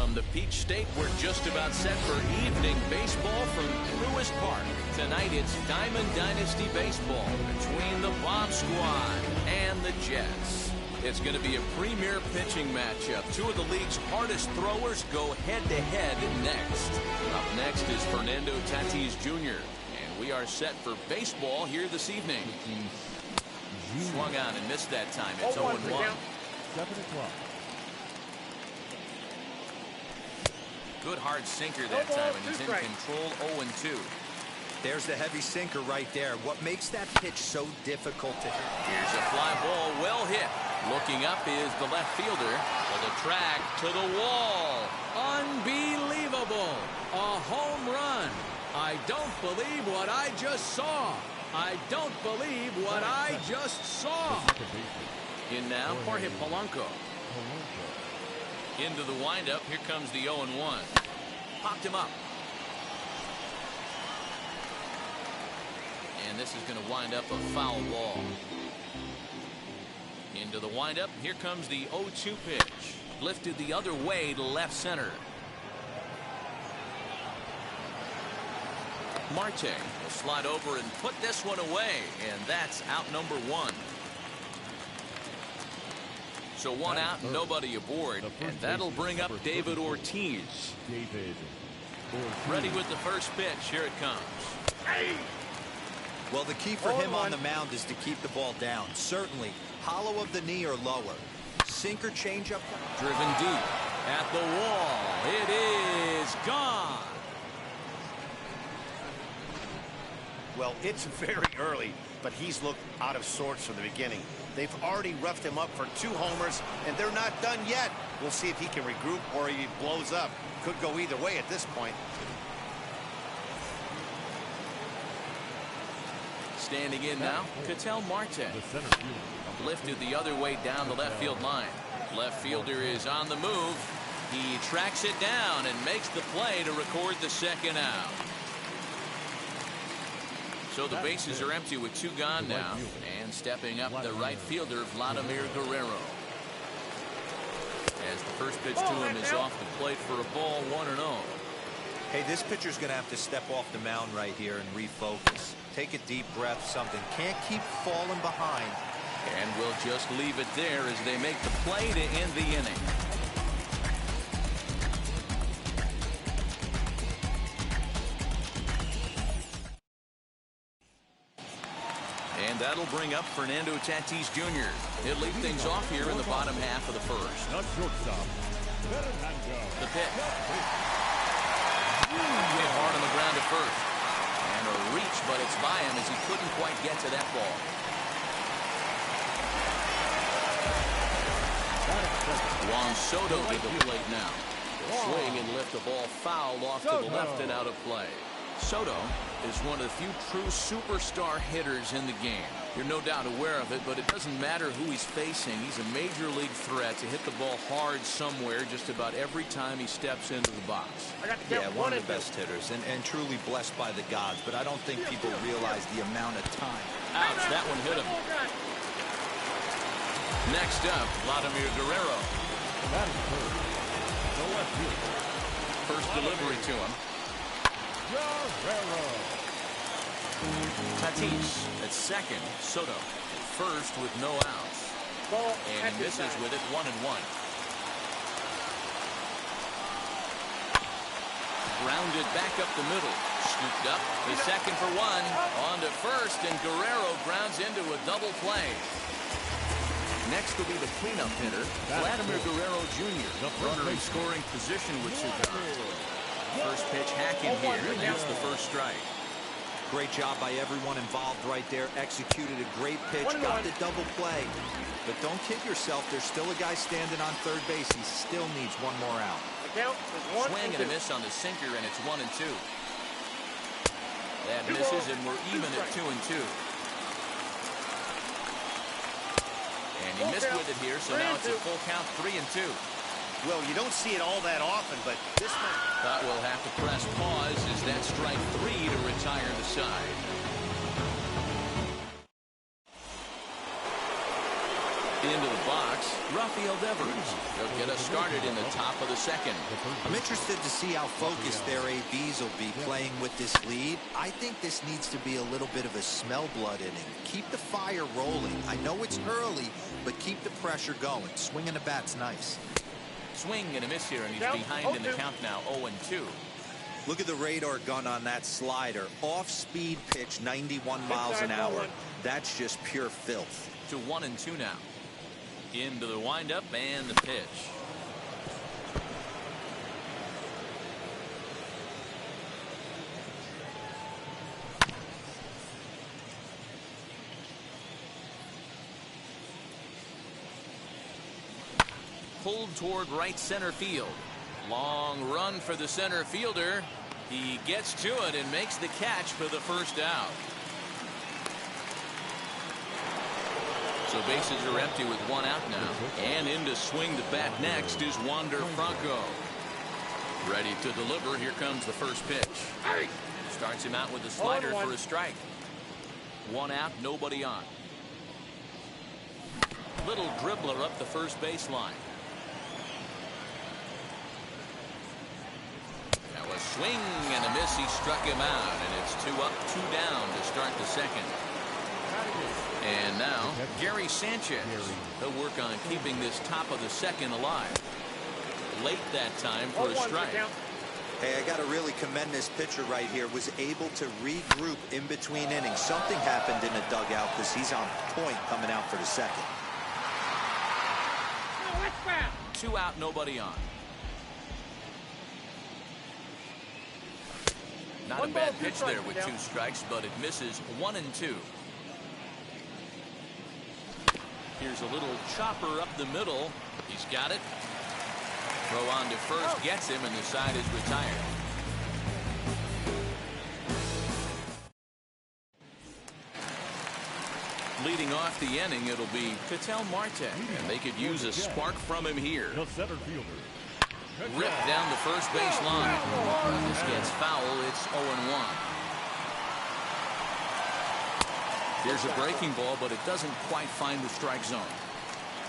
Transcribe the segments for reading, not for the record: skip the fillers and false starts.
From the Peach State, we're just about set for evening baseball from Truist Park. Tonight it's Diamond Dynasty baseball between the Bomb Squad and the Jets. It's going to be a premier pitching matchup. Two of the league's hardest throwers go head-to-head next. Up next is Fernando Tatis Jr., and we are set for baseball here this evening. Swung on and missed that time. It's 0-1. 7-12. Good hard sinker that time, and he's in control. 0-2. There's the heavy sinker right there. What makes that pitch so difficult to hit? Here's a fly ball, well hit. Looking up is the left fielder. To the track, to the wall. Unbelievable. A home run. I don't believe what I just saw. I don't believe what I just saw. In now, Jorge Polanco. Into the windup. Here comes the 0-1. Popped him up. And this is going to wind up a foul ball. Into the windup. Here comes the 0-2 pitch. Lifted the other way to left center. Marte will slide over and put this one away. And that's out number 1. So 1 out, nobody aboard, and that'll bring up David Ortiz. Ready with the first pitch. Here it comes. Well, the key for him on the mound is to keep the ball down. Certainly, hollow of the knee or lower. Sinker changeup. Driven deep at the wall. It is gone. Well, it's very early, but he's looked out of sorts from the beginning. They've already roughed him up for 2 homers, and they're not done yet. We'll see if he can regroup or he blows up. Could go either way at this point. Standing in now, Ketel Marte. Lifted the other way down the left field line. Left fielder is on the move. He tracks it down and makes the play to record the second out. So the bases are empty with 2 gone now. And stepping up the right fielder, Vladimir Guerrero. As the first pitch to him is off the plate for a ball, 1-0. Hey, this pitcher's going to have to step off the mound right here and refocus. Take a deep breath, something. Can't keep falling behind. And we'll just leave it there as they make the play to end the inning. And that'll bring up Fernando Tatis Jr. He'll lead things off here in the bottom half of the first. The pitch. Hit hard on the ground at first. And a reach, but it's by him as he couldn't quite get to that ball. Juan Soto to the plate now. Swing and lift the ball foul off to the left and out of play. Soto is one of the few true superstar hitters in the game. You're no doubt aware of it, but it doesn't matter who he's facing. He's a major league threat to hit the ball hard somewhere just about every time he steps into the box. Yeah, one of the best hitters and truly blessed by the gods, but I don't think people realize the amount of time. Ouch, that one hit him. Next up, Vladimir Guerrero. First delivery to him. Tatis at second. Soto first with no outs. And he misses with it, 1-1. Grounded back up the middle. Scooped up. The second for 1. On to first, and Guerrero grounds into a double play. Next will be the cleanup hitter, Vladimir Guerrero Jr. The runner in scoring position with 2 guys. First pitch hacking here, and that's the first strike. Great job by everyone involved right there. Executed a great pitch, got the double play. But don't kid yourself, there's still a guy standing on third base. He still needs 1 more out. Swing and a miss on the sinker, and it's 1-2. That misses, and we're even at 2-2. And he missed with it here, so now it's a full count, 3-2. Well, you don't see it all that often, but this one... But we'll have to press pause as that strike 3 to retire the side. Into the box, Rafael Devers. They'll get us started in the top of the second. I'm interested to see how focused their ABs will be playing with this lead. I think this needs to be a little bit of a smell blood inning. Keep the fire rolling. I know it's early, but keep the pressure going. Swinging the bat's nice. Swing and a miss here, and he's behind in the count now, 0-2. Look at the radar gun on that slider. Off-speed pitch, 91 miles an hour. That's just pure filth. To 1-2 now. Into the windup and the pitch. Pulled toward right center field. Long run for the center fielder. He gets to it and makes the catch for the first out. So bases are empty with one out now. And in to swing the bat next is Wander Franco. Ready to deliver. Here comes the first pitch. Starts him out with a slider for a strike. One out, nobody on. Little dribbler up the first baseline. That was swing and a miss. He struck him out, and it's 2 up, 2 down to start the second. And now, Gary Sanchez. He'll work on keeping this top of the second alive. Late that time for a strike. Hey, I got to really commend this pitcher right here. Was able to regroup in between innings. Something happened in the dugout because he's on point coming out for the second. 2 out, nobody on. Not a bad pitch there with 2 strikes, but it misses. 1-2. Here's a little chopper up the middle. He's got it. Throw on to first, gets him, and the side is retired. Leading off the inning, it'll be Ketel Marte, and they could use a spark from him here. The center fielder. Ripped down the first base line. This gets foul. It's 0-1. Here's a breaking ball, but it doesn't quite find the strike zone.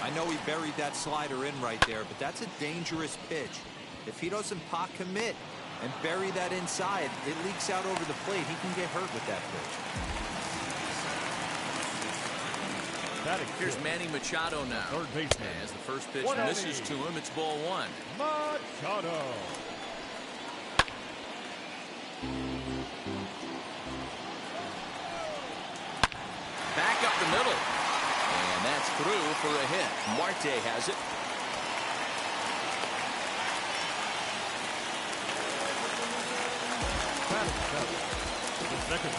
I know he buried that slider in right there, but that's a dangerous pitch. If he doesn't pot commit and bury that inside, it leaks out over the plate. He can get hurt with that pitch. Here's Manny Machado now. Third baseman. As the first pitch misses to him, it's ball 1. Machado. Back up the middle. And that's through for a hit. Marte has it.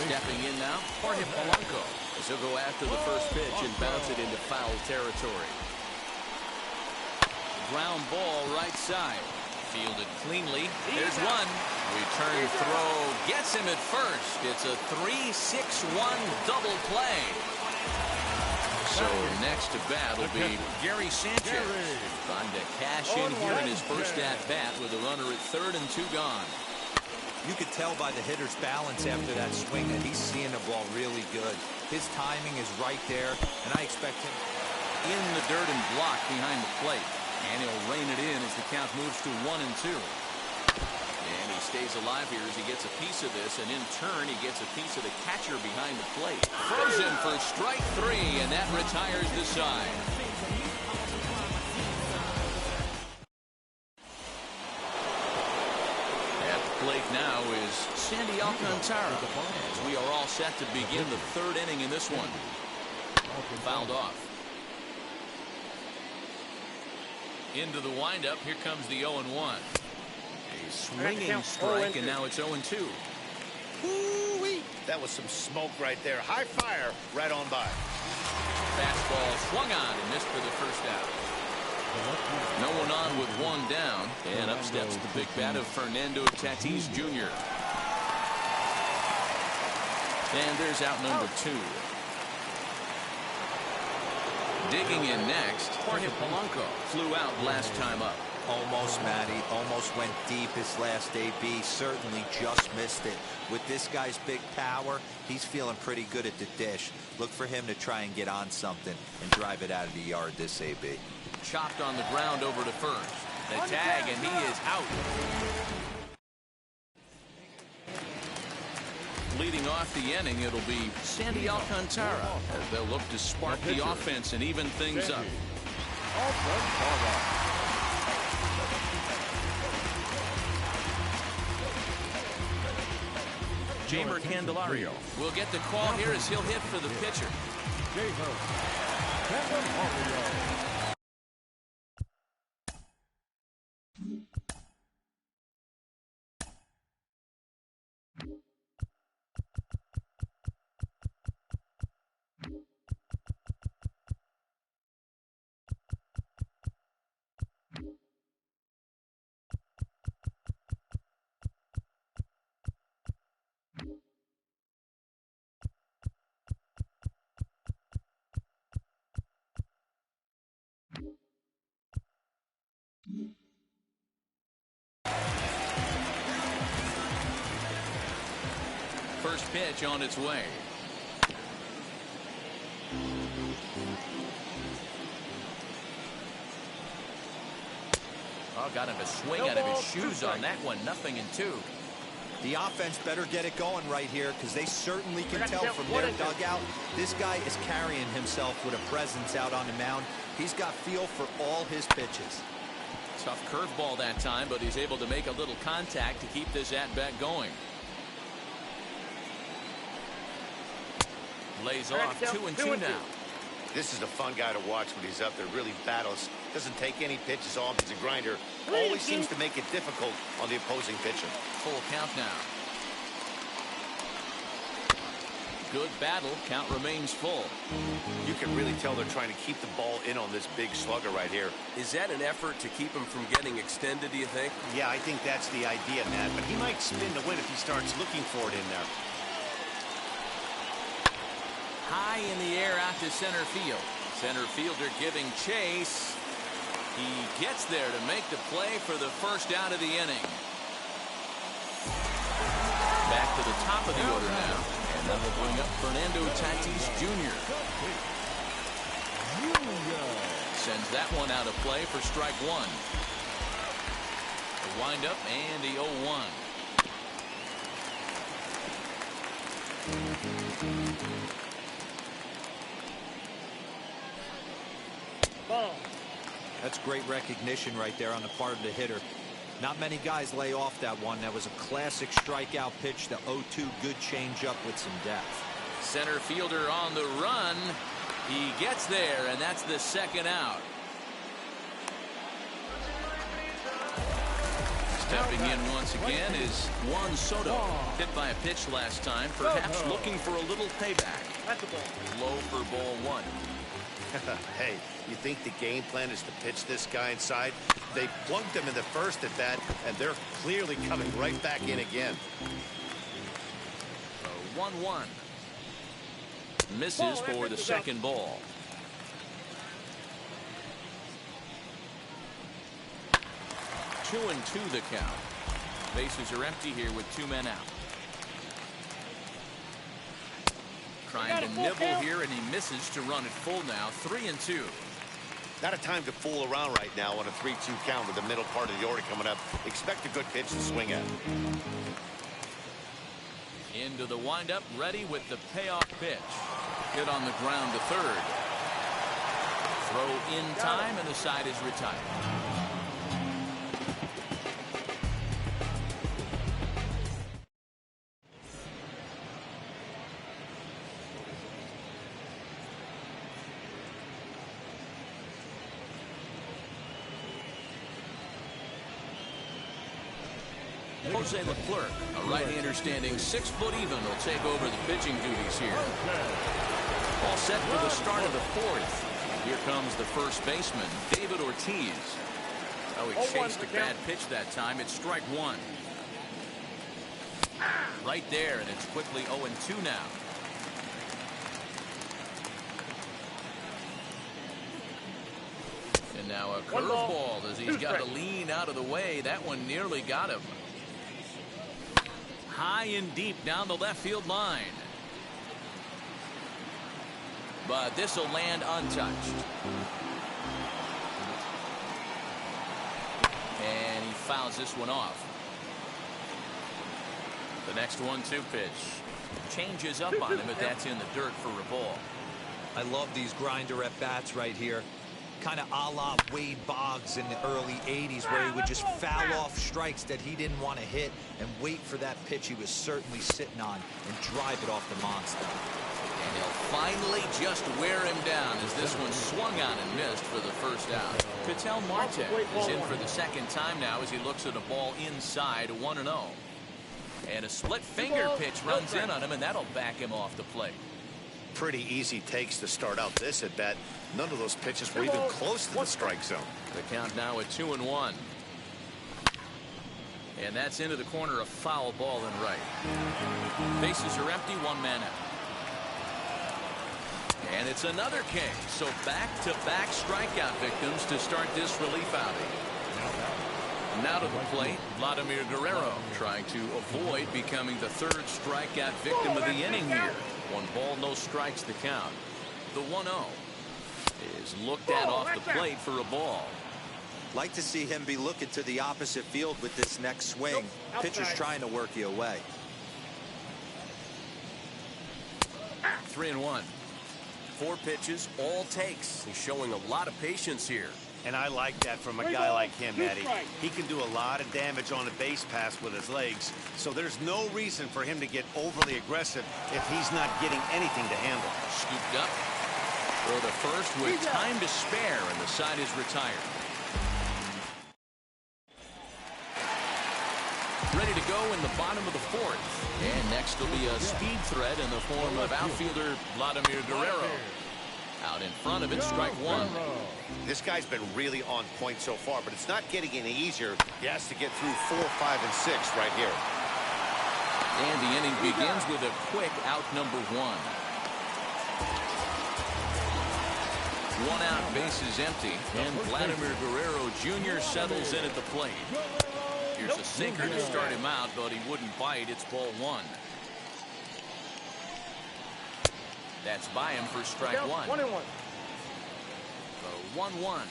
Stepping in now, Jorge Polanco. As he'll go after the first pitch and bounce it into foul territory. Ground ball right side. Fielded cleanly. There's one. Return throw gets him at first. It's a 3-6-1 double play. So next to bat will be Gary Sanchez. Trying to cash in here in his first at bat with a runner at third and 2 gone. You could tell by the hitter's balance after that swing that he's seeing the ball really good. His timing is right there, and I expect him in the dirt and blocked behind the plate. And he'll rein it in as the count moves to 1-2. And he stays alive here as he gets a piece of this, and in turn he gets a piece of the catcher behind the plate. Frozen for strike 3, and that retires the side. At the plate now is Sandy Alcantara, as we are all set to begin the third inning in this one. Fouled off. Into the windup. Here comes the 0-1. A swinging strike, and now it's 0-2. Woo-wee. That was some smoke right there. High fire right on by. Fastball swung on and missed for the first out. No one on with 1 down, and up steps the big bat of Fernando Tatis Jr. And there's out number 2. Digging in next, Jorge Polanco flew out last time up. Almost, Matty. Almost went deep his last AB. Certainly just missed it. With this guy's big power, he's feeling pretty good at the dish. Look for him to try and get on something and drive it out of the yard this AB. Chopped on the ground over to first. The tag, and he is out. Leading off the inning, it'll be Sandy Alcantara as they'll look to spark the offense and even things up. Jamer Candelario will get the call here as he'll hit for the pitcher. First pitch on its way. Oh, got him a swing out of his shoes on that one. 0-2. The offense better get it going right here because they certainly can tell from their dugout. This guy is carrying himself with a presence out on the mound. He's got feel for all his pitches. Tough curveball that time, but he's able to make a little contact to keep this at-bat going. Lays off 2-2 now. This is a fun guy to watch when he's up there. Really battles. Doesn't take any pitches off. He's a grinder. Always seems to make it difficult on the opposing pitcher. Full count now. Good battle. Count remains full. You can really tell they're trying to keep the ball in on this big slugger right here. Is that an effort to keep him from getting extended, do you think? Yeah, I think that's the idea, Matt. But he might spin to win if he starts looking for it in there. High in the air out to center field. Center fielder giving chase. He gets there to make the play for the first out of the inning. Back to the top of the order now. And that will bring up Fernando Tatis Jr. Sends that one out of play for strike one. The windup and the 0-1. That's great recognition right there on the part of the hitter. Not many guys lay off that one. That was a classic strikeout pitch. The 0-2, good changeup with some depth. Center fielder on the run. He gets there, and that's the second out. Stepping in once again is Juan Soto. Hit by a pitch last time, perhaps looking for a little payback. Low for ball one. Hey, you think the game plan is to pitch this guy inside? They plunked him in the first at bat, and they're clearly coming right back in again. 1-1. Misses for the second ball. Two and 2 the count. Bases are empty here with 2 men out. Trying to nibble here, and he misses to run it full now. 3-2. Not a time to fool around right now on a 3-2 count with the middle part of the order coming up. Expect a good pitch to swing at. Into the windup, ready with the payoff pitch. Hit on the ground to third. Throw in time, and the side is retired. Jose Leclerc, a right-hander standing 6 foot even, will take over the pitching duties here. All set for the start of the fourth. Here comes the first baseman, David Ortiz. Oh, he chased a bad pitch that time. It's strike one. Right there, and it's quickly 0-2 now. And now a curveball as he's got to lean out of the way. That one nearly got him. High and deep down the left field line. But this will land untouched. And he fouls this one off. The next 1-2 pitch changes up on him, but that's in the dirt for a ball. I love these grinder at bats right here. Kind of a la Wade Boggs in the early 80s, where he would just foul off strikes that he didn't want to hit and wait for that pitch he was certainly sitting on and drive it off the monster. And he'll finally just wear him down as this one swung on and missed for the first out. Ketel Marte is in for the second time now as he looks at a ball inside 1-0. And a split finger pitch runs in on him, and that'll back him off the plate. Pretty easy takes to start out this at bat. None of those pitches were even close to the strike zone. The count now at 2-1. And that's into the corner, a foul ball and right. Bases are empty, one man out. And it's another K. So back-to-back strikeout victims to start this relief outing. Now to the plate, Vladimir Guerrero trying to avoid becoming the third strikeout victim of the inning here. 1 ball, no strikes the count. The 1-0 is looked at off the plate for a ball. Like to see him be looking to the opposite field with this next swing. Pitcher's trying to work you away. 3-1. 4 pitches, all takes. He's showing a lot of patience here. And I like that from a guy like him, Eddie. He can do a lot of damage on a base pass with his legs, so there's no reason for him to get overly aggressive if he's not getting anything to handle. Scooped up. Throw to first with time to spare, and the side is retired. Ready to go in the bottom of the 4th. And next will be a speed threat in the form of outfielder Vladimir Guerrero. Out in front of it, strike 1. This guy's been really on point so far, but it's not getting any easier. He has to get through 4, 5, and 6 right here. And the inning begins with a quick out number 1. 1 out, bases empty, and Vladimir Guerrero Jr. settles in at the plate. Here's a sinker to start him out, but he wouldn't bite. It's ball 1. That's by him for strike 1. 1-1. The 1-1.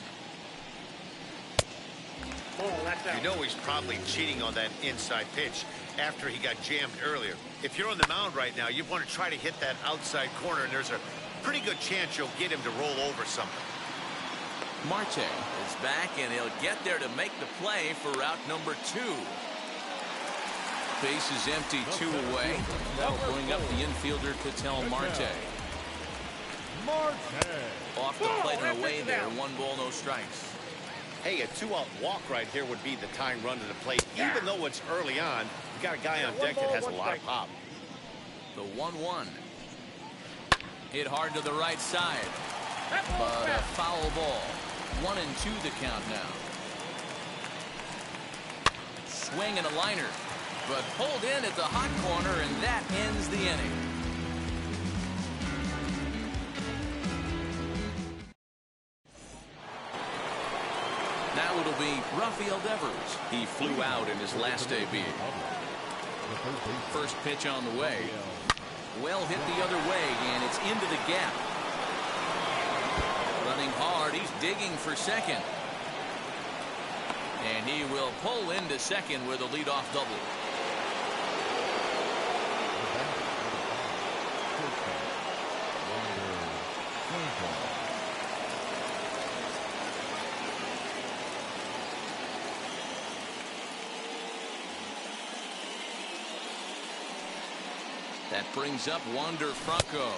You know he's probably cheating on that inside pitch after he got jammed earlier. If you're on the mound right now, you want to try to hit that outside corner, and there's a pretty good chance you'll get him to roll over something. Marte is back, and he'll get there to make the play for out number 2. Base is empty, 2 away. That'll bring up the infielder Ketel Marte. Off the plate and away there. 1 ball, no strikes. Hey, a 2-out walk right here would be the tying run to the plate. Even though it's early on, you got a guy on deck that has a lot of pop. The 1-1. Hit hard to the right side. But a foul ball. 1-2 the count now. Swing and a liner. But pulled in at the hot corner, and that ends the inning. Now it'll be Rafael Devers. He flew out in his last debut. First pitch on the way. Well hit the other way, and it's into the gap. Running hard, he's digging for second. And he will pull into second with a leadoff double. That brings up Wander Franco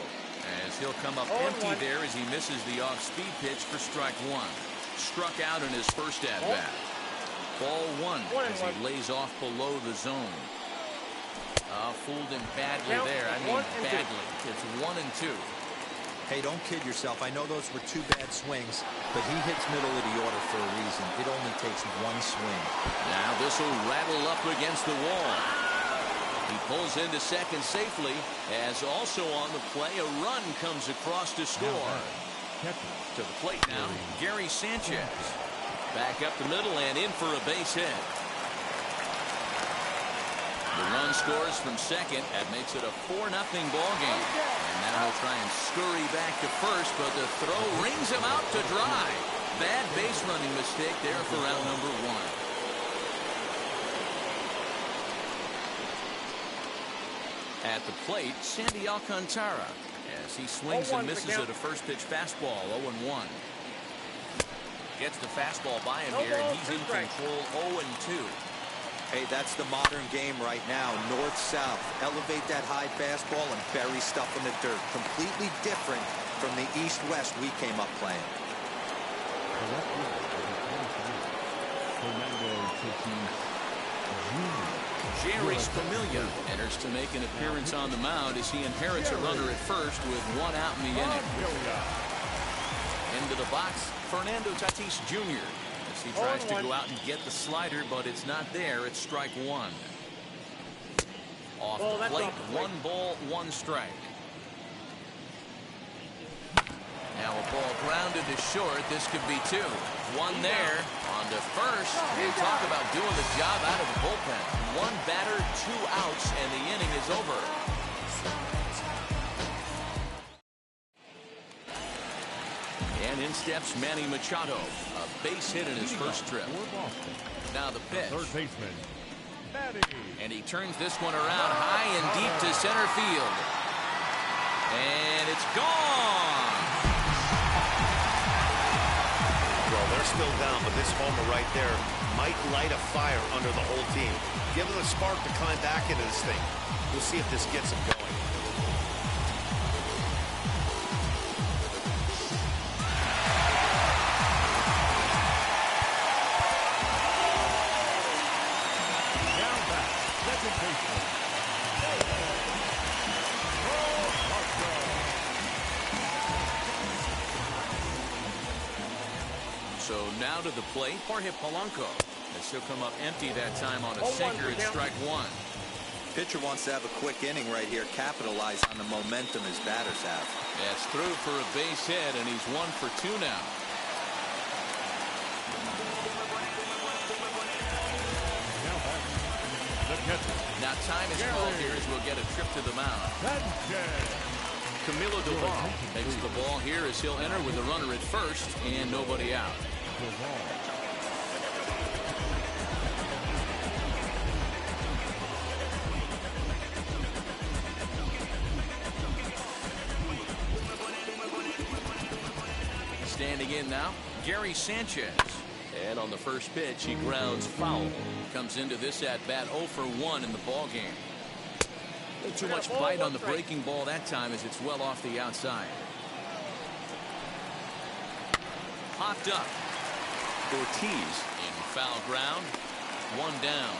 as he'll come up empty there as he misses the off-speed pitch for strike 1. Struck out in his first at-bat. Ball 1 as he lays off below the zone. Fooled him badly there. I mean badly. It's 1-2. Hey, don't kid yourself. I know those were 2 bad swings, but he hits middle of the order for a reason. It only takes 1 swing. Now this will rattle up against the wall. He pulls into second safely, as also on the play, a run comes across to score. Catcher. To the plate now, Gary Sanchez. Back up the middle and in for a base hit. The run scores from second. That makes it a 4-0 ball game. And now he'll try and scurry back to first, but the throw rings him out to dry. Bad base running mistake there for out number 1. At the plate, Sandy Alcantara, as he swings and misses at a first pitch fastball, 0-1. Gets the fastball by him here, and he's in control, 0-2. Hey, that's the modern game right now. North-south. Elevate that high fastball and bury stuff in the dirt. Completely different from the east-west we came up playing. Jerry Familia enters to make an appearance on the mound as he inherits a runner at first with 1 out in the inning. Into the box, Fernando Tatis Jr. as he tries to go out and get the slider, but it's not there. It's strike 1. Off the plate, 1 ball, 1 strike. Now a ball grounded to short. This could be 2. 1 there. On to first. And talk about doing the job out of the bullpen. 1 batter, 2 outs, and the inning is over. And in steps Manny Machado. A base hit in his first trip. Now the pitch. Third baseman, Manny. And he turns this one around high and deep to center field. And it's gone. Well, they're still down, but this homer right there might light a fire under the whole team. Give them a spark to climb back into this thing. We'll see if this gets them going. Now back, second baseman. So now to the plate, Jorge Polanco. As he'll come up empty that time on a sinker at strike 1. Pitcher wants to have a quick inning right here, capitalize on the momentum his batters have. That's through for a base hit, and he's 1 for 2 now. Now back, the catcher. Now time is called here as we'll get a trip to the mound. Sanchez. Camilo Doval takes the ball here as he'll enter with a runner at first and nobody out. Standing in now, Gary Sanchez. And on the first pitch, he grounds foul. Comes into this at-bat 0 for 1 in the ball game. A little too much bite on the breaking ball that time as it's well off the outside. Popped up. Ortiz in foul ground. 1 down.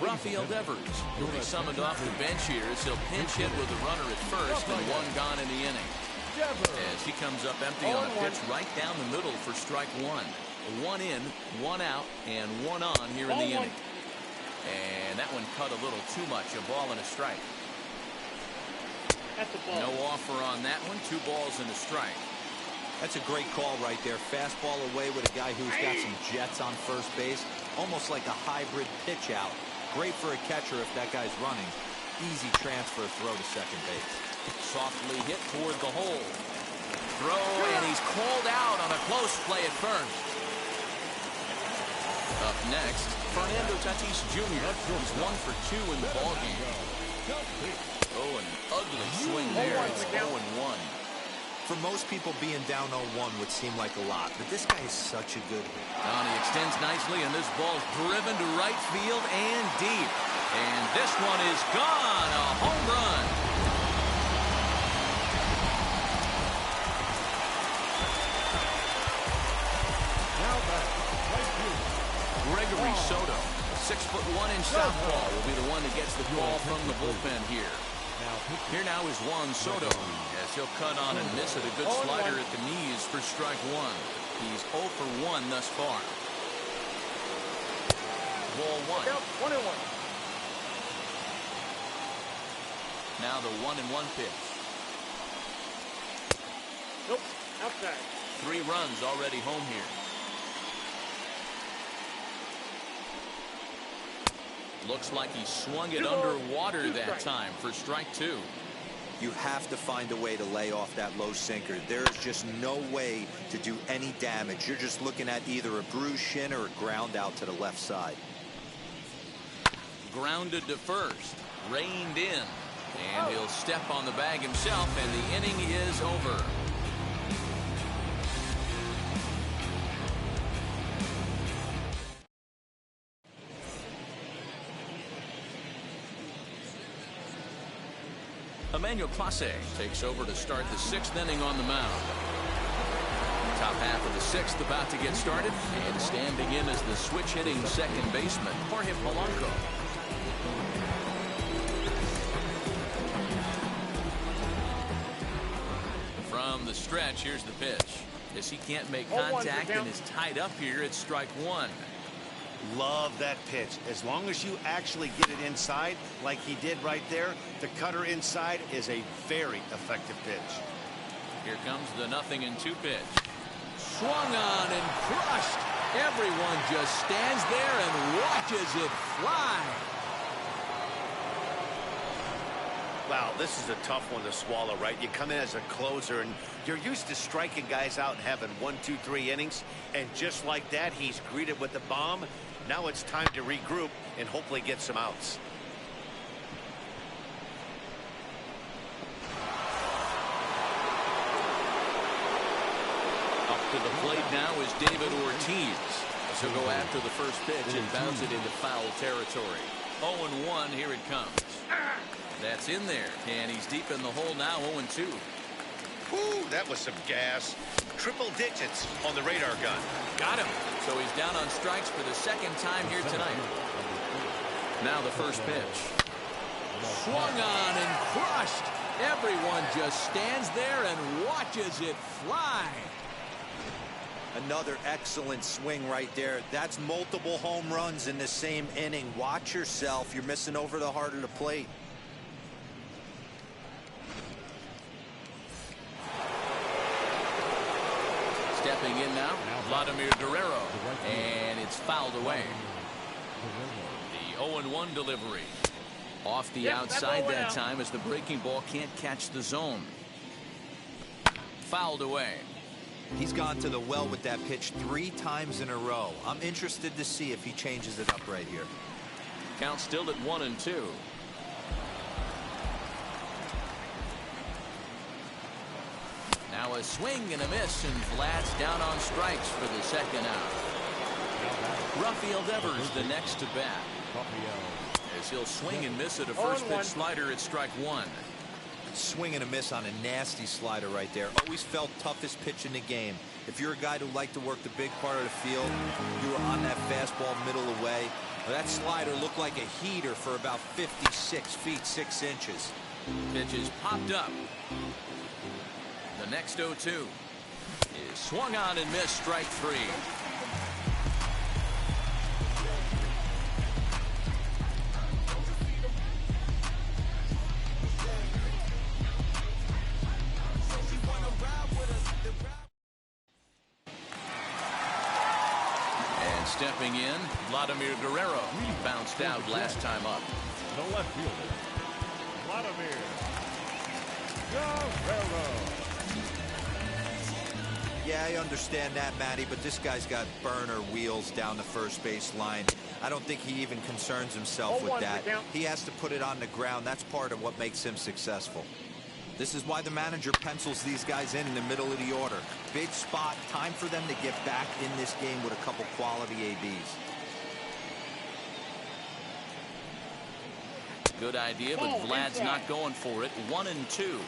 Rafael Devers will be summoned off the bench here as he'll pinch hit with a runner at first and 1 gone in the inning. As he comes up empty on a pitch right down the middle for strike 1. 1 in, 1 out, and 1 on here in the inning. And that one cut a little too much. A ball and a strike. No offer on that one. 2 balls and a strike. That's a great call right there. Fastball away with a guy who's got some jets on first base. Almost like a hybrid pitch out. Great for a catcher if that guy's running. Easy transfer throw to second base. Softly hit toward the hole. Throw, and he's called out on a close play at first. Up next, Fernando Tatis Jr. He's 1 for 2 in the ballgame. Oh, an ugly swing there. It's 0-1. For most people, being down 0-1 would seem like a lot, but this guy is such a good hitter. He extends nicely, and this ball's driven to right field and deep. And this one is gone. A home run. Now back, right field. Gregory Soto, 6'1" southpaw, will be the one that gets the ball from the bullpen here. Here now is Juan Soto as he'll cut on and miss it. A good slider at the knees for strike 1. He's 0 for 1 thus far. Ball 1. Now the 1-1 pitch. Nope, outside. 3 runs already home here. Looks like he swung it underwater that time for strike 2. You have to find a way to lay off that low sinker. There's just no way to do any damage. You're just looking at either a bruised shin or a ground out to the left side. Grounded to first, reined in, and he'll step on the bag himself, and the inning is over. Emmanuel Clase takes over to start the 6th inning on the mound. Top half of the 6th about to get started, and standing in as the switch-hitting second baseman, Jorge Polanco. From the stretch, here's the pitch. As he can't make contact and is tied up here, it's strike 1. Love that pitch. As long as you actually get it inside like he did right there, the cutter inside is a very effective pitch. Here comes the 0-2 pitch. Swung on and crushed. Everyone just stands there and watches it fly. Wow, this is a tough one to swallow, right? You come in as a closer, and you're used to striking guys out and having 1, 2, 3 innings. And just like that, he's greeted with the bomb. Now it's time to regroup and hopefully get some outs. Up to the plate now is David Ortiz. He'll go after the first pitch and bounce it into foul territory. 0-1, here it comes. That's in there, and he's deep in the hole now, 0-2. Whew, that was some gas. Triple digits on the radar gun. Got him. So he's down on strikes for the 2nd time here tonight. Now the first pitch. Swung on and crushed. Everyone just stands there and watches it fly. Another excellent swing right there. That's multiple home runs in the same inning. Watch yourself. You're missing over the heart of the plate. Stepping in now, Vladimir Guerrero, and it's fouled away. The 0-1 delivery. Off the outside that time as the breaking ball can't catch the zone. Fouled away. He's gone to the well with that pitch 3 times in a row. I'm interested to see if he changes it up right here. Count still at 1-2. Now a swing and a miss, and Vlad's down on strikes for the 2nd out. Rafael Devers the next to bat. As he'll swing and miss at a first pitch slider at strike 1. Swing and a miss on a nasty slider right there. Always felt toughest pitch in the game. If you're a guy who liked to work the big part of the field, you were on that fastball middle away. Well, that slider looked like a heater for about 56 feet 6 inches. Pitch is popped up. The next 0-2 is swung on and missed, strike 3. And stepping in, Vladimir Guerrero. He bounced out last time up. The left fielder, Vladimir Guerrero. Yeah, I understand that, Matty, but this guy's got burner wheels down the first base line. I don't think he even concerns himself with that. He has to put it on the ground. That's part of what makes him successful. This is why the manager pencils these guys in the middle of the order. Big spot, time for them to get back in this game with a couple quality ABs. Good idea, but Vlad's not going for it. 1-2.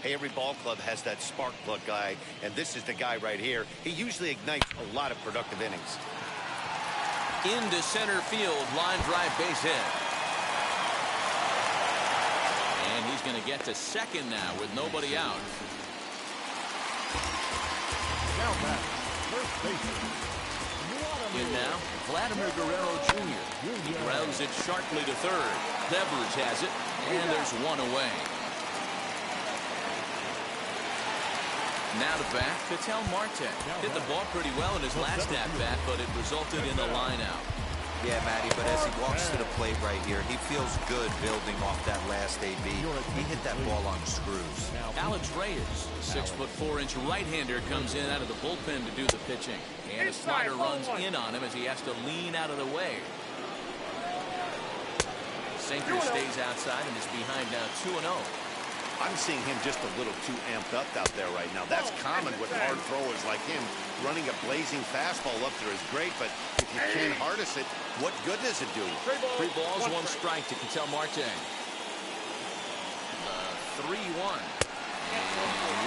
Hey, every ball club has that spark plug guy, and this is the guy right here. He usually ignites a lot of productive innings. Into center field, line drive, base hit. And he's going to get to 2nd now with nobody out. Now back, first baseman. In now, Vladimir Guerrero Jr. He grounds it sharply to 3rd. Devers has it. And there's one away. Now to bat, Marte. Hit the ball pretty well in his last at-bat, but it resulted in a line-out. Yeah, Matty, but as he walks to the plate right here, he feels good building off that last AB. He hit that ball on screws. Alex Reyes, 6'4" right-hander, comes in out of the bullpen to do the pitching. And a slider runs in on him as he has to lean out of the way. Sinker stays outside and is behind now 2-0. I'm seeing him just a little too amped up out there right now. That's common with hard throwers like him. Running a blazing fastball up there is great, but if you can't harness it, what good does it do? 3 balls, 1 strike to Marte. 3-1.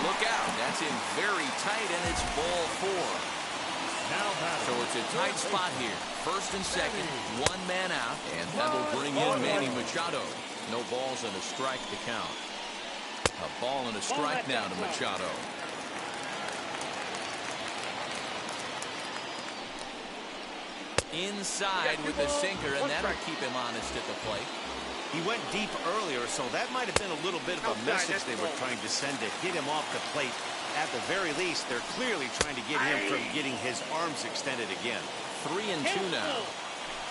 Look out. That's in very tight, and it's ball 4. So it's a tight spot here. First and second, 1 man out, and that'll bring in Manny Machado. No balls and a strike to count. A ball and a strike now to Machado. Inside with the sinker, and that'll keep him honest at the plate. He went deep earlier, so that might have been a little bit of a message they were trying to send to hit him off the plate. At the very least, they're clearly trying to get him from getting his arms extended again. 3-2 now.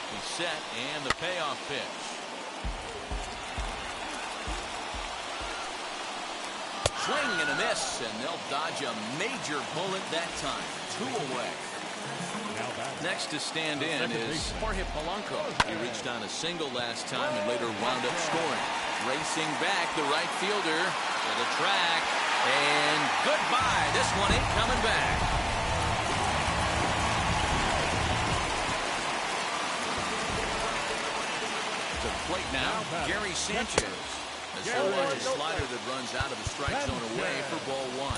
He's set, and the payoff pitch. Swing and a miss, and they'll dodge a major bullet that time. 2 away. Next to stand in is Jorge Polanco. He reached on a single last time and later wound up scoring. Racing back, the right fielder to the track, and goodbye. This one ain't coming back. To the plate now, Gary Sanchez. As he'll watch a slider that runs out of the strike zone away for ball 1.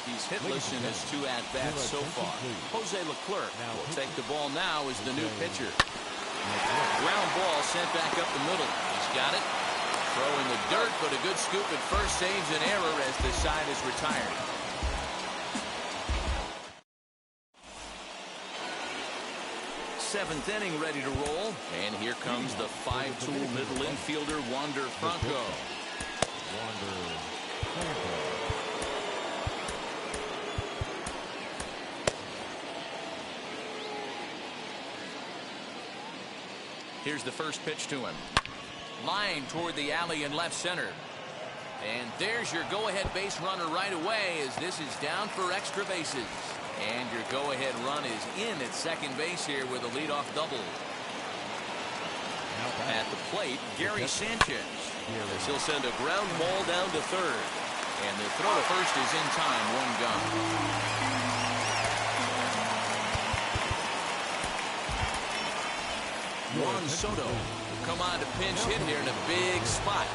He's hitless in his 2 at-bats so far. Jose Leclerc will take the ball now as the new pitcher. Ground ball sent back up the middle. He's got it. Throw in the dirt, but a good scoop at first saves an error as the side is retired. Seventh inning ready to roll, and here comes the 5-tool middle infielder Wander Franco. Here's the first pitch to him. Line toward the alley in left center. And there's your go-ahead base runner right away as this is down for extra bases. And your go-ahead run is in at second base here with a leadoff double. At the plate, Gary Sanchez. As he'll send a ground ball down to third. And the throw to first is in time, 1 gone. Juan Soto will come on to pinch hit here in a big spot.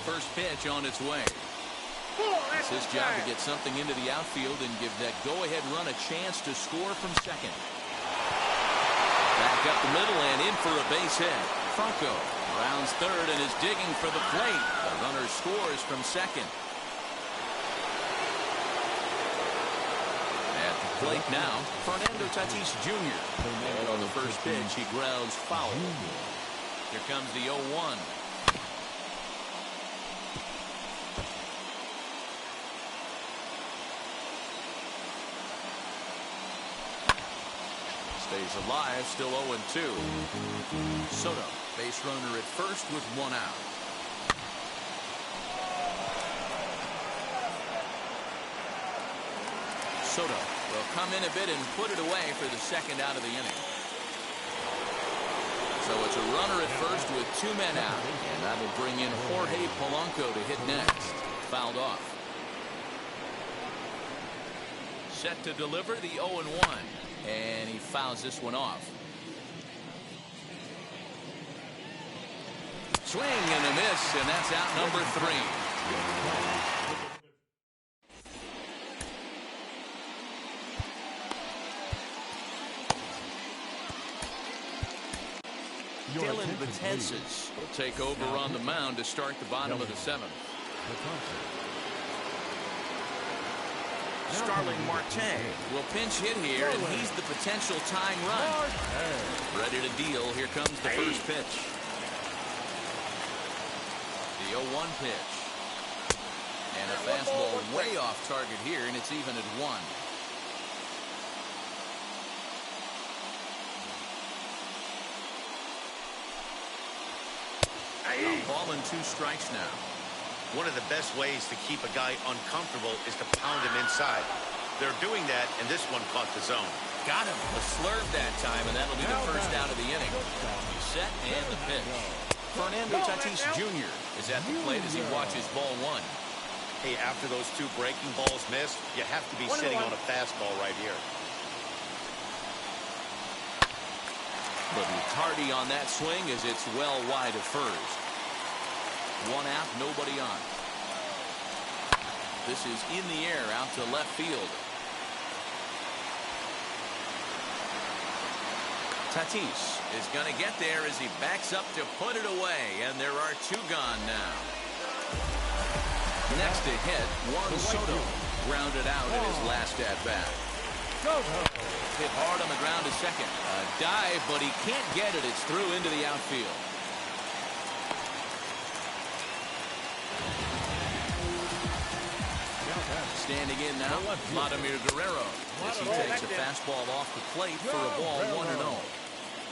First pitch on its way. It's his job to get something into the outfield and give that go-ahead run a chance to score from second. Back up the middle and in for a base hit. Franco rounds third and is digging for the plate. The runner scores from second. At the plate now, Fernando Tatis Jr. And on the first pitch, he grounds foul. Here comes the 0-1. Stays alive, still 0-2. Soto, base runner at first with 1 out. Soto will come in a bit and put it away for the second out of the inning. So it's a runner at first with 2 men out. And that'll bring in Jorge Polanco to hit next. Fouled off. Set to deliver the 0-1. And he fouls this one off. Swing and a miss, and that's out number 3. Dylan Betances will take over on the mound to start the bottom of the 7th. Starling Marte will pinch hit here, and he's the potential tying run. Ready to deal. Here comes the first pitch. The 0-1 pitch. And a fastball way off target here, and it's even at 1. Ball and 2 strikes now. One of the best ways to keep a guy uncomfortable is to pound him inside. They're doing that, and this one caught the zone. Got him. A slurve that time, and that'll be the first out of the inning. Set and the pitch. Fernando Tatis Jr. is at the plate as he watches ball 1. Hey, after those 2 breaking balls missed, you have to be sitting on a fastball right here. But tardy on that swing as it's well wide of first. 1 out, nobody on. This is in the air out to left field. Tatis is going to get there as he backs up to put it away, and there are 2 gone now. Next to hit, Juan Soto grounded out in his last at-bat. Hit hard on the ground to second. A dive, but he can't get it. It's through into the outfield. Standing in now, Vladimir Guerrero, as he takes a fastball off the plate for a ball 1-0.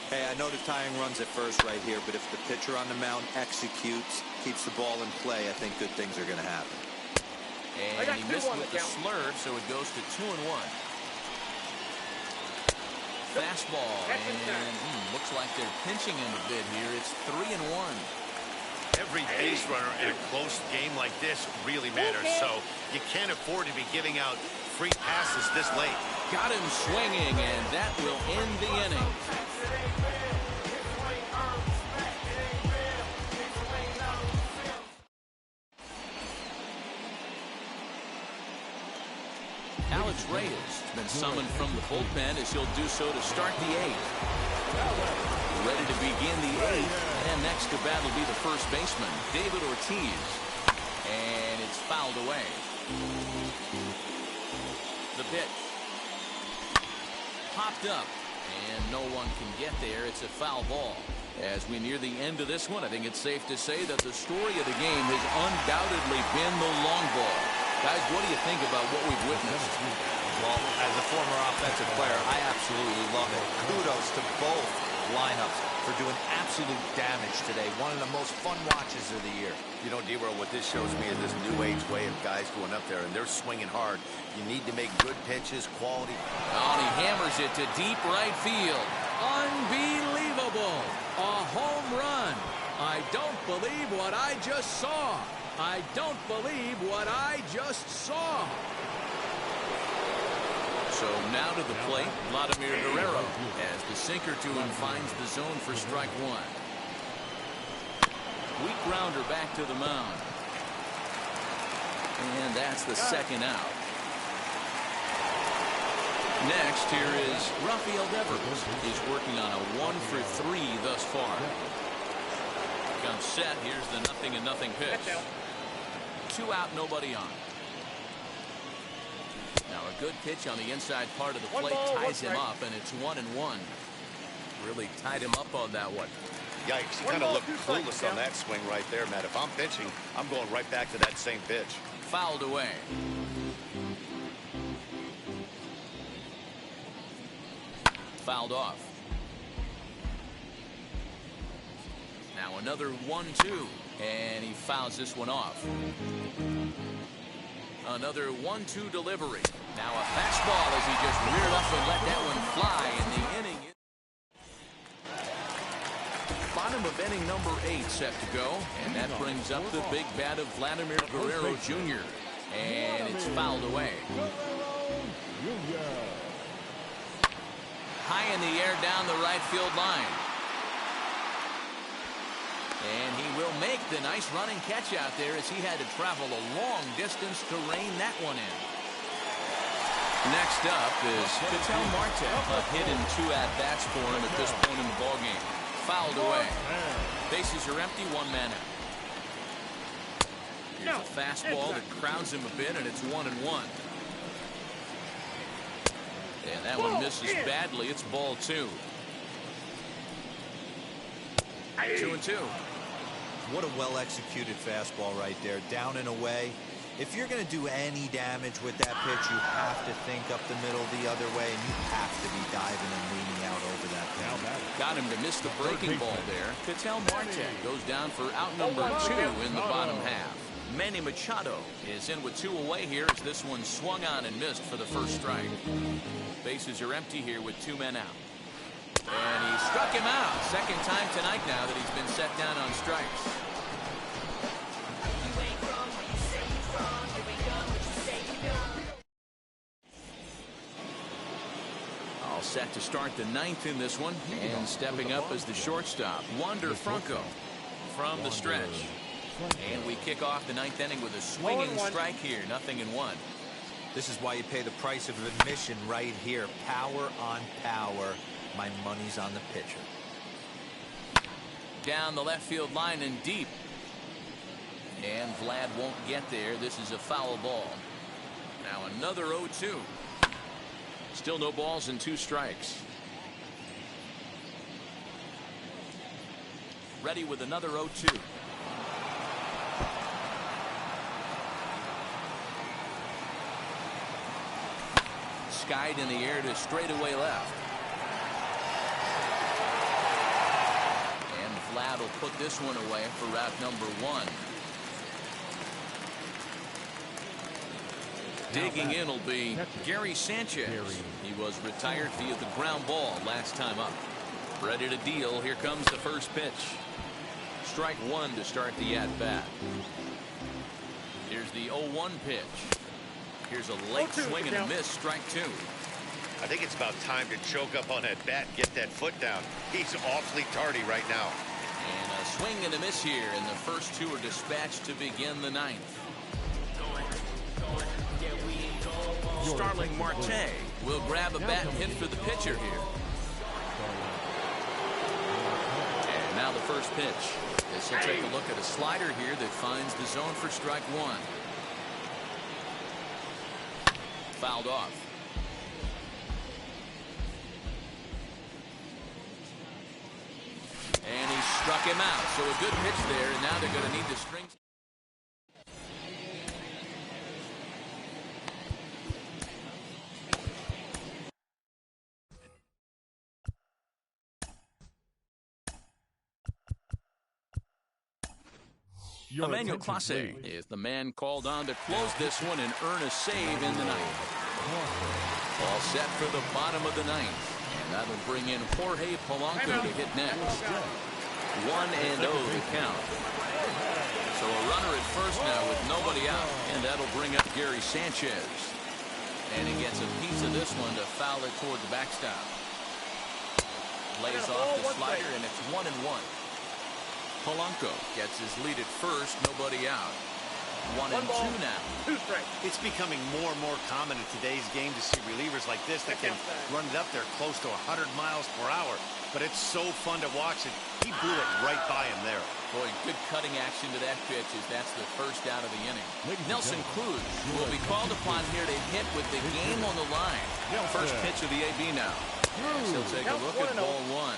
Hey, I know the tying runs at first right here, but if the pitcher on the mound executes, keeps the ball in play, I think good things are going to happen. And he missed with the slurve, so it goes to 2-1. Fastball, and looks like they're pinching him a bit here. It's 3-1. Every base runner in a close game like this really matters, so you can't afford to be giving out free passes this late. Got him swinging, and that will end the inning. Alex Reyes has been summoned from the bullpen as he'll do so to start the 8th. Ready to begin the 8th, and next to bat will be the first baseman, David Ortiz. And it's fouled away. The pitch. Popped up, and no one can get there. It's a foul ball. As we near the end of this one, I think it's safe to say that the story of the game has undoubtedly been the long ball. Guys, what do you think about what we've witnessed? Well, as a former offensive player, I absolutely love it. Kudos to both lineups for doing absolute damage today. One of the most fun watches of the year. You know, D-Roll, what this shows me is this new age way of guys going up there, and they're swinging hard. You need to make good pitches, quality. Oh, and he hammers it to deep right field. Unbelievable. A home run. I don't believe what I just saw. I don't believe what I just saw. So now to the plate, Vladimir Guerrero, as the sinker to him finds the zone for strike 1. Weak grounder back to the mound. And that's the second out. Next, here is Rafael Devers. He's working on a 1-for-3 thus far. Comes set. Here's the 0-0 pitch. 2 out, nobody on. Now a good pitch on the inside part of the plate ties him up, and it's 1-1. Really tied him up on that one. Yikes, he kind of looked clueless on that swing right there, Matt. If I'm pitching, I'm going right back to that same pitch. Fouled away. Fouled off. Now another 1-2, and he fouls this one off. Another 1-2 delivery. Now a fastball as he just reared up and let that one fly in the inning. Bottom of inning number 8 set to go, and that brings up the big bat of Vladimir Guerrero Jr. And it's fouled away. High in the air down the right field line. And he will make the nice running catch out there as he had to travel a long distance to rein that one in. Next up is Ketel Marte. A hit in 2 at-bats for him at this point in the ballgame. Fouled away. Bases are empty, 1 man out. Here's a fastball that crowds him a bit, and it's 1-1. And that one misses badly. It's ball 2. 2-2. What a well-executed fastball right there. Down and away. If you're going to do any damage with that pitch, you have to think up the middle the other way, and you have to be diving and leaning out over that pitch. Got him to miss the breaking ball there. Ketel Marte goes down for out number 2 in the bottom half. Manny Machado is in with 2 away here as this one swung on and missed for the first strike. Bases are empty here with 2 men out. And he struck him out. Second time tonight now that he's been set down on strikes. All set to start the 9th in this one. And stepping up as the shortstop, Wander Franco from the stretch. And we kick off the 9th inning with a swinging strike here. 0-1. This is why you pay the price of admission right here. Power on power. My money's on the pitcher. Down the left field line and deep. And Vlad won't get there. This is a foul ball. Now another 0-2. Still no balls and 2 strikes. Ready with another 0-2. Skied in the air to straightaway left. And Vlad will put this one away for route number 1. Digging in will be Gary Sanchez. He was retired via the ground ball last time up. Ready to deal. Here comes the first pitch. Strike 1 to start the at-bat. Here's the 0-1 pitch. Here's a late swing and a miss. Strike 2. I think it's about time to choke up on that bat and get that foot down. He's awfully tardy right now. And a swing and a miss here, and the first 2 are dispatched to begin the 9th. Starling Marte will grab a bat and hit for the pitcher here. And now the first pitch. This will take a look at a slider here that finds the zone for strike 1. Fouled off. And he struck him out. So a good pitch there, and now they're going to need the strings. Emmanuel Clase is the man called on to close this one and earn a save in the 9th. All set for the bottom of the 9th. And that'll bring in Jorge Polanco to hit next. 1-0 the count. So a runner at first now with nobody out. And that'll bring up Gary Sanchez. And he gets a piece of this one to foul it toward the backstop. Lays off the slider, and it's 1-1. Polanco gets his lead at first, nobody out. 1-2 now. It's becoming more and more common in today's game to see relievers like this that can run it up there close to 100 miles per hour. But it's so fun to watch it. He blew it right by him there. Boy, good cutting action to that pitch as that's the first out of the inning. Nelson Cruz will be called upon here to hit with the game on the line. First pitch of the AB now. He'll take a look at ball 1.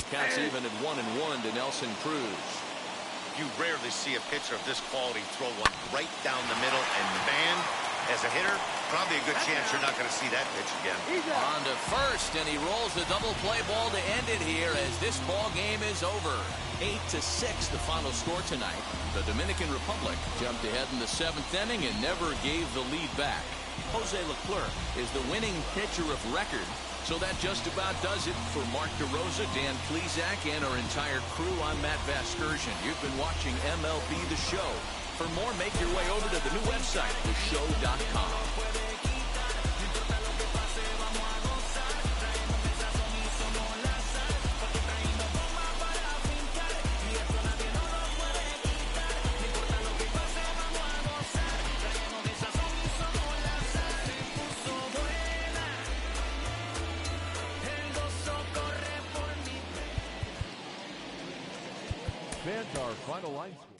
Counts even at 1-1 to Nelson Cruz. You rarely see a pitcher of this quality throw one right down the middle, and man, as a hitter, probably a good chance you're not going to see that pitch again. On to first, and he rolls the double play ball to end it here as this ball game is over. 8-6 the final score tonight. The Dominican Republic jumped ahead in the 7th inning and never gave the lead back. Jose Leclerc is the winning pitcher of record. So that just about does it for Mark DeRosa, Dan Plesac, and our entire crew. I'm Matt Vasgersian. You've been watching MLB The Show. For more, make your way over to the new website, theshow.com. Fans, our final line score.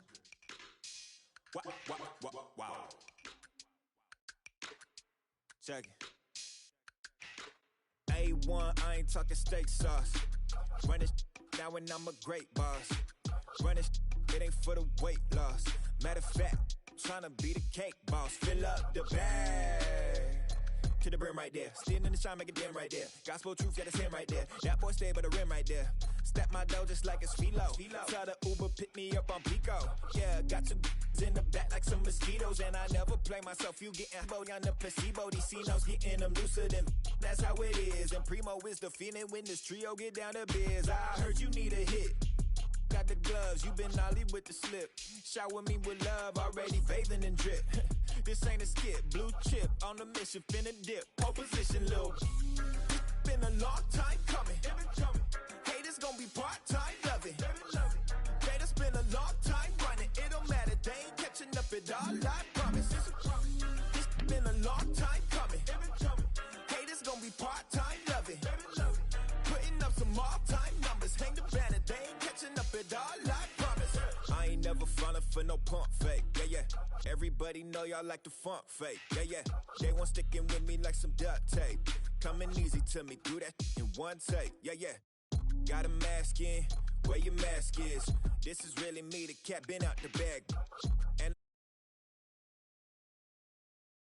Wow. Check it. A1, I ain't talking steak sauce. Run this now and I'm a great boss. Run this, it ain't for the weight loss. Matter of fact, tryna be the cake boss. Fill up the bag to the brim right there. Standing in the shine, make it dim right there. Gospel truth, yeah, that's him right there. That boy stay by the rim right there. Step my dough just like it's philo. Tell the Uber, pick me up on Pico. Yeah, got two in the back like some mosquitoes. And I never play myself, you getting bold on the placebo. These C-notes getting them looser than that's how it is. And Primo is the feeling when this trio get down to biz. I heard you need a hit. Got the gloves, you been ollie with the slip. Shower me with love, already bathing in drip. This ain't a skip, blue chip on the mission, finna dip. Pole position, little. Been a long time coming. Haters gon' be part-time, love it. Haters been a long time running. It don't matter, they ain't catching up at all, I promise. This been a long time coming. Haters gon' be part-time, love it. Putting up some all-time numbers. Hang the banner, they ain't catching up at all, I promise. I ain't never falling for no pump fake, yeah. Everybody know y'all like the funk fake, yeah. They want sticking with me like some duct tape. Coming easy to me, do that in one take, yeah. Got a mask in, where your mask is. This is really me, the cat been out the bag.